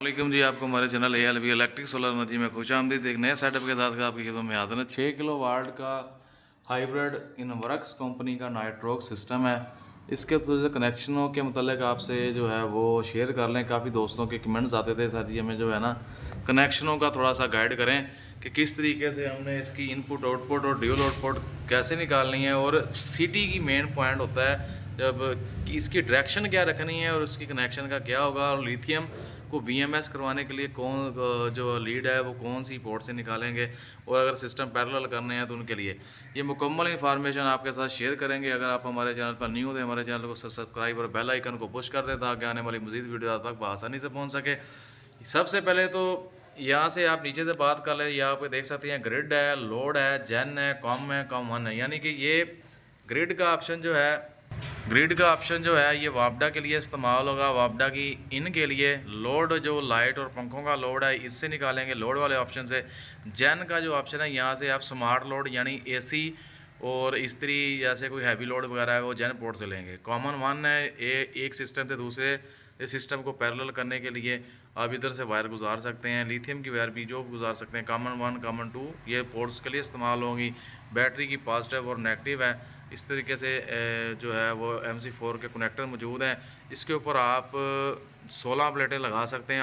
वालेकुम जी, आपको हमारे channel ALV electric solar energy में खुश आमदीद। एक नए सेटअप के साथ आपकी खिदमत में हाजिर है। 6 किलो वाट का हाइब्रिड इनवर्क्स कंपनी का नाइट्रोक सिस्टम है। इसके थोड़े से कनेक्शनों के मतलब आपसे जो है वो शेयर कर लें। काफ़ी दोस्तों के कमेंट्स आते थे सर जी हमें जो है ना कनेक्शनों का थोड़ा सा गाइड करें कि किस तरीके से हमने इसकी इनपुट आउटपुट और ड्यूल आउटपुट कैसे निकालनी है, और सिटी की मेन पॉइंट होता है जब इसकी डायरेक्शन क्या रखनी है और उसकी कनेक्शन का क्या होगा, और लिथियम को VMS करवाने के लिए कौन जो लीड है वो कौन सी पोर्ट से निकालेंगे, और अगर सिस्टम पैरेलल करने हैं तो उनके लिए ये मुकम्मल इन्फॉर्मेशन आपके साथ शेयर करेंगे। अगर आप हमारे चैनल पर न्यू थे, हमारे चैनल को सब्सक्राइब और बेल आइकन को पुश कर दें ताकि आने वाली मजीद वीडियो आप तक आसानी से पहुँच सके। सबसे पहले तो यहाँ से आप नीचे से बात कर लें, यहाँ पे देख सकते हैं ग्रिड है, लोड है, जेन है, कॉम 1 है। यानी कि ये ग्रिड का ऑप्शन जो है ये वापडा के लिए इस्तेमाल होगा। वापडा की इन के लिए लोड जो लाइट और पंखों का लोड है इससे निकालेंगे लोड वाले ऑप्शन से। जेन का जो ऑप्शन है यहाँ से आप स्मार्ट लोड यानी AC और इस्त्री जैसे कोई हैवी लोड वगैरह है वो जेन पोर्ट से लेंगे। कॉमन 1 है, एक सिस्टम से दूसरे इस सिस्टम को पैरेलल करने के लिए आप इधर से वायर गुजार सकते हैं, लिथियम की वायर भी जो गुजार सकते हैं। कॉमन 1 कॉमन 2 ये पोर्ट्स के लिए इस्तेमाल होंगी। बैटरी की पॉजिटिव और नेगेटिव है। इस तरीके से जो है वो MC4 के कनेक्टर मौजूद हैं। इसके ऊपर आप 16 प्लेटें लगा सकते हैं।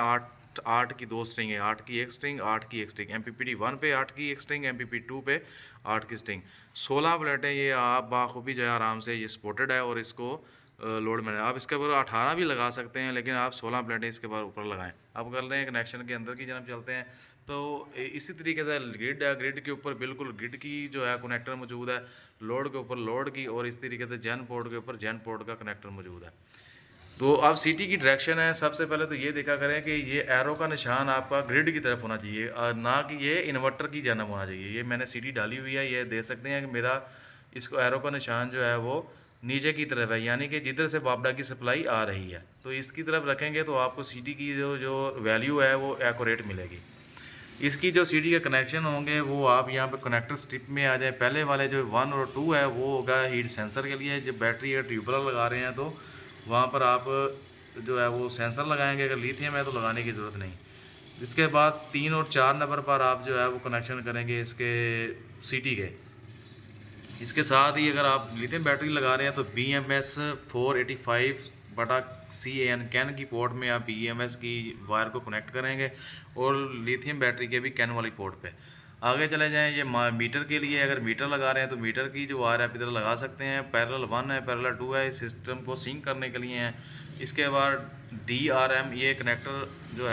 8 की 2 स्ट्रिंग है, 8 की 1 स्ट्रिंग, 8 की 1 स्ट्रिंग। MPPT 1 पे 8 की 1 स्ट्रिंग, MPPT 2 पे 8 की स्ट्रिंग। 16 प्लेटें ये आप बाखूबी जो है आराम से ये सपोर्टेड है, और इसको लोड में आप इसके ऊपर 18 भी लगा सकते हैं, लेकिन आप 16 प्लेटें इसके ऊपर लगाएं। अब कर रहे हैं कनेक्शन के अंदर की जानब चलते हैं। तो इसी तरीके से ग्रिड है, ग्रिड के ऊपर बिल्कुल ग्रिड की जो है कनेक्टर मौजूद है, लोड के ऊपर लोड की, और इस तरीके से जेन पोर्ट के ऊपर जेन पोर्ट का कनेक्टर मौजूद है। तो अब सिटी की डायरेक्शन है, सबसे पहले तो ये देखा करें कि ये एरो का निशान आपका ग्रिड की तरफ होना चाहिए, ना कि ये इन्वर्टर की जानब होना चाहिए। ये मैंने सिटी डाली हुई है, ये देख सकते हैं कि मेरा इसको एरो का निशान जो है वो नीचे की तरफ है, यानी कि जिधर से वापडा की सप्लाई आ रही है। तो इसकी तरफ रखेंगे तो आपको सिटी की जो वैल्यू है वो एक्यूरेट मिलेगी। इसकी जो सिटी के कनेक्शन होंगे वो आप यहाँ पे कनेक्टर स्ट्रिप में आ जाए। पहले वाले जो 1 और 2 है वो होगा हीट सेंसर के लिए। जब बैटरी या ट्यूबवेल लगा रहे हैं तो वहाँ पर आप जो है वो सेंसर लगाएंगे। अगर लिथियम है तो लगाने की ज़रूरत नहीं। इसके बाद 3 और 4 नंबर पर आप जो है वो कनेक्शन करेंगे इसके सिटी के। इसके साथ ही अगर आप लिथियम बैटरी लगा रहे हैं तो BMS 485/CAN कैन की पोर्ट में आप BMS की वायर को कनेक्ट करेंगे, और लिथियम बैटरी के भी कैन वाली पोर्ट पे। आगे चले जाएं, ये मीटर के लिए अगर मीटर लगा रहे हैं तो मीटर की जो वायर आप इधर लगा सकते हैं। पैरेलल 1 है, पैरेलल 2 है, इस सिस्टम को सिंक करने के लिए हैं। इसके बाद DRM ये कनेक्टर जो है